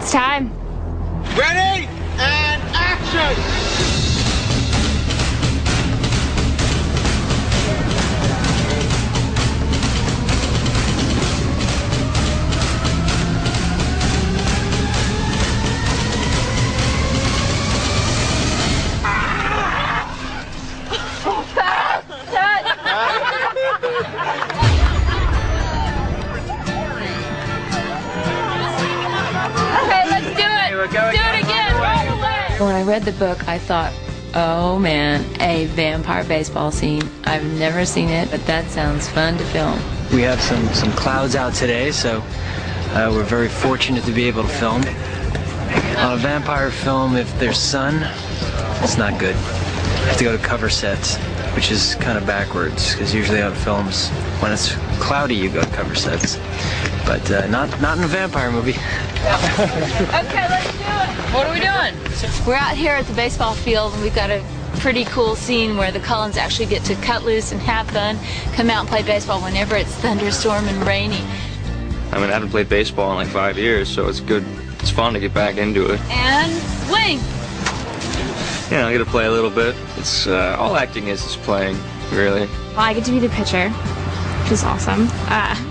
It's time. Ready and action! Okay, let's do it. Do it again, right away. When I read the book, I thought, oh man, a vampire baseball scene. I've never seen it, but that sounds fun to film. We have some clouds out today, so we're very fortunate to be able to film. On a vampire film, if there's sun, it's not good. You have to go to cover sets, which is kind of backwards, because usually on films, when it's cloudy, you go to cover sets. But not in a vampire movie. Okay, let's do it. What are we doing? We're out here at the baseball field, and we've got a pretty cool scene where the Cullens actually get to cut loose and have fun, come out and play baseball whenever it's thunderstorm and rainy. I mean, I haven't played baseball in like 5 years, so it's good. It's fun to get back into it. And swing. Yeah, I get to play a little bit. It's all acting is playing, really. Well, I get to be the pitcher, which is awesome.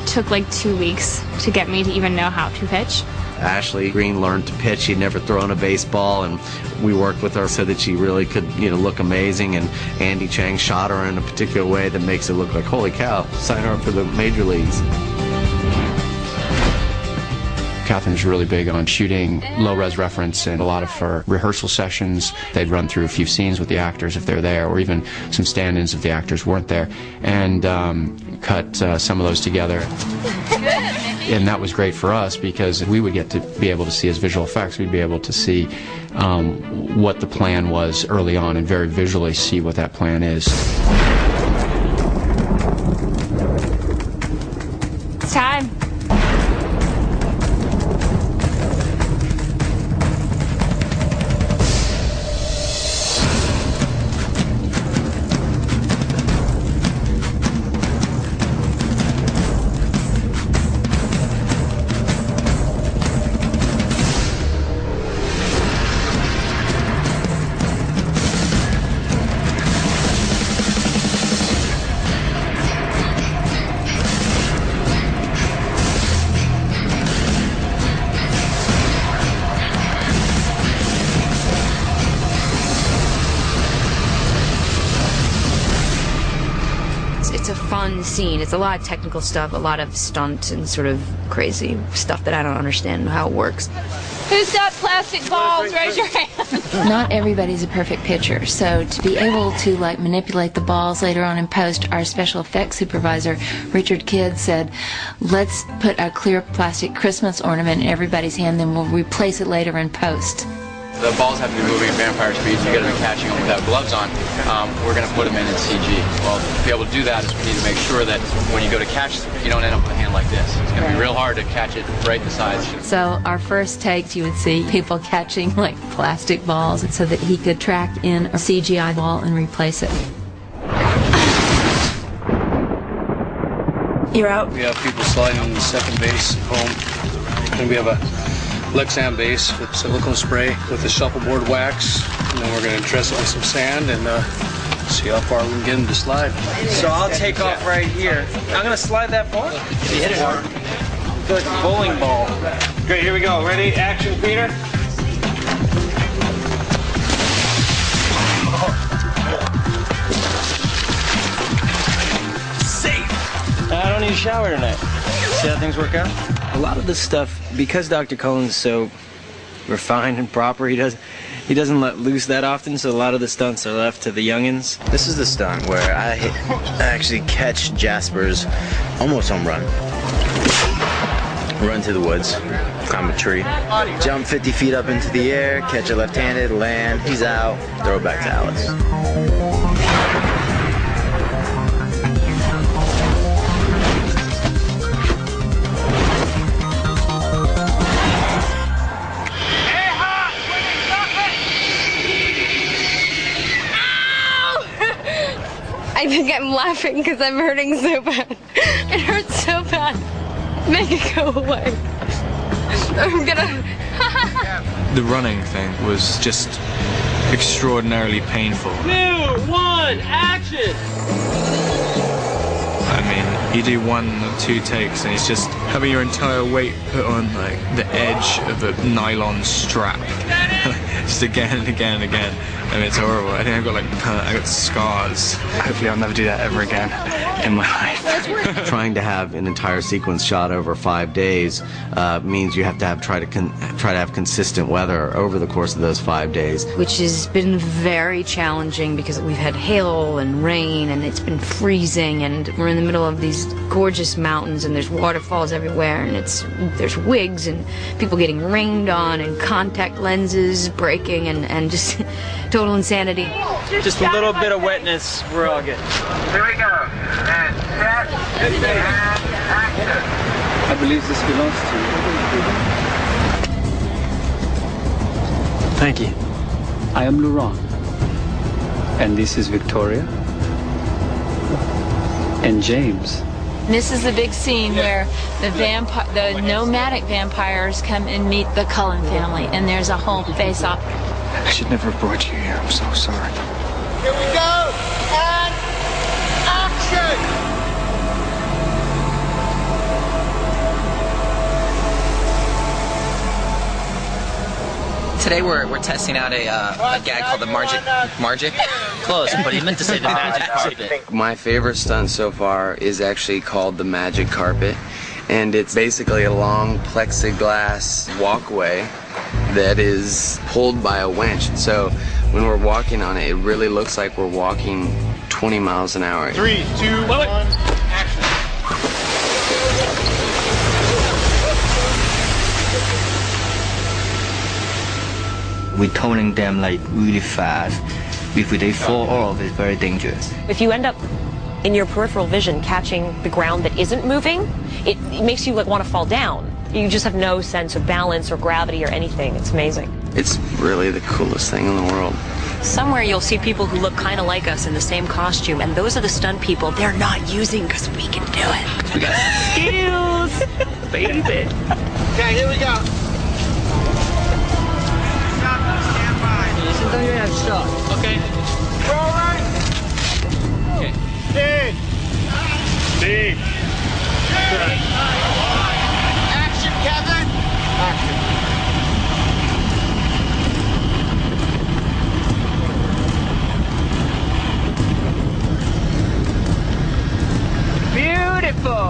Took like 2 weeks to get me to even know how to pitch. Ashley Green learned to pitch. She'd never thrown a baseball, and we worked with her so that she really could, look amazing. And Andy Chang shot her in a particular way that makes it look like, holy cow, sign her up for the major leagues. Catherine's really big on shooting low-res reference, and a lot of her rehearsal sessions, they'd run through a few scenes with the actors if they're there, or even some stand-ins if the actors weren't there, and cut some of those together. And that was great for us because we would get to be able to see as visual effects. We'd be able to see what the plan was early on and very visually see what that plan is. It's time. It's a fun scene. It's a lot of technical stuff, a lot of stunt and sort of crazy stuff that I don't understand how it works. Who's got plastic balls? Raise your hand. Not everybody's a perfect pitcher, so to be able to manipulate the balls later on in post, our special effects supervisor, Richard Kidd, said, let's put a clear plastic Christmas ornament in everybody's hand, then we'll replace it later in post. The balls have to be moving at vampire speeds. You've got to be catching them without gloves on. We're going to put them in CG. Well, to be able to do that is we need to make sure that when you go to catch, you don't end up with a hand like this. It's going to be real hard to catch it right in the sides. So our first takes, you would see people catching plastic balls so that he could track in a CGI ball and replace it. You're out. We have people sliding on the second base home. And we have a Lexan base with silicone spray with the shuffleboard wax, and then we're going to dress it with some sand and see how far we can get them to slide. So I'll take off right here. I'm going to slide that ball. If you hit it hard, it's like a bowling ball. Great, here we go. Ready? Action, Peter. Safe! I don't need a shower tonight. See how things work out? A lot of this stuff, because Dr. Cullen's so refined and proper, he doesn't let loose that often, so a lot of the stunts are left to the youngins. This is the stunt where I actually catch Jasper's almost home run. Run to the woods, climb a tree, jump 50 feet up into the air, catch it left-handed, land, he's out, throw it back to Alice. I think I'm laughing because I'm hurting so bad. It hurts so bad. Make it go away. I'm gonna... The running thing was just extraordinarily painful. 2, 1, action! I mean, you do 1 or 2 takes and it's just having your entire weight put on like the edge of a nylon strap. Just again and again and again. And it's horrible. I think I got scars. Hopefully I'll never do that ever again in my life. Trying to have an entire sequence shot over 5 days means you have to try to have consistent weather over the course of those 5 days. Which has been very challenging because we've had hail and rain and it's been freezing and we're in the middle of these gorgeous mountains and there's waterfalls everywhere and there's wigs and people getting rained on and contact lenses breaking and just total insanity. Just a little bit of wetness, we're all good. Here we go. And set, and action. I believe this belongs to you. Thank you. I am Laurent. And this is Victoria. And James. This is the big scene where the nomadic vampires come and meet the Cullen family, and there's a whole face-off. I should never have brought you here. I'm so sorry. Here we go. And action! Today we're testing out a gag called the Margic. Close, but he meant to say the magic carpet. My favorite stunt so far is actually called the magic carpet, and it's basically a long plexiglass walkway that is pulled by a winch. So when we're walking on it, it really looks like we're walking 20 miles an hour. 3, 2, 1, action. We're toning them like really fast. If they fall off, it's very dangerous. If you end up in your peripheral vision catching the ground that isn't moving, it makes you like want to fall down. You just have no sense of balance or gravity or anything. It's amazing. It's really the coolest thing in the world. Somewhere you'll see people who look kind of like us in the same costume, and those are the stunt people they're not using because we can do it. We got skills, baby. Okay, here we go. Okay. We're all right. Okay. Steve. Action, Kevin. Action. Beautiful.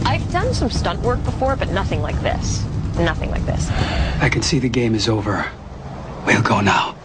I've done some stunt work before, but nothing like this. Nothing like this. I can see the game is over. We'll go now.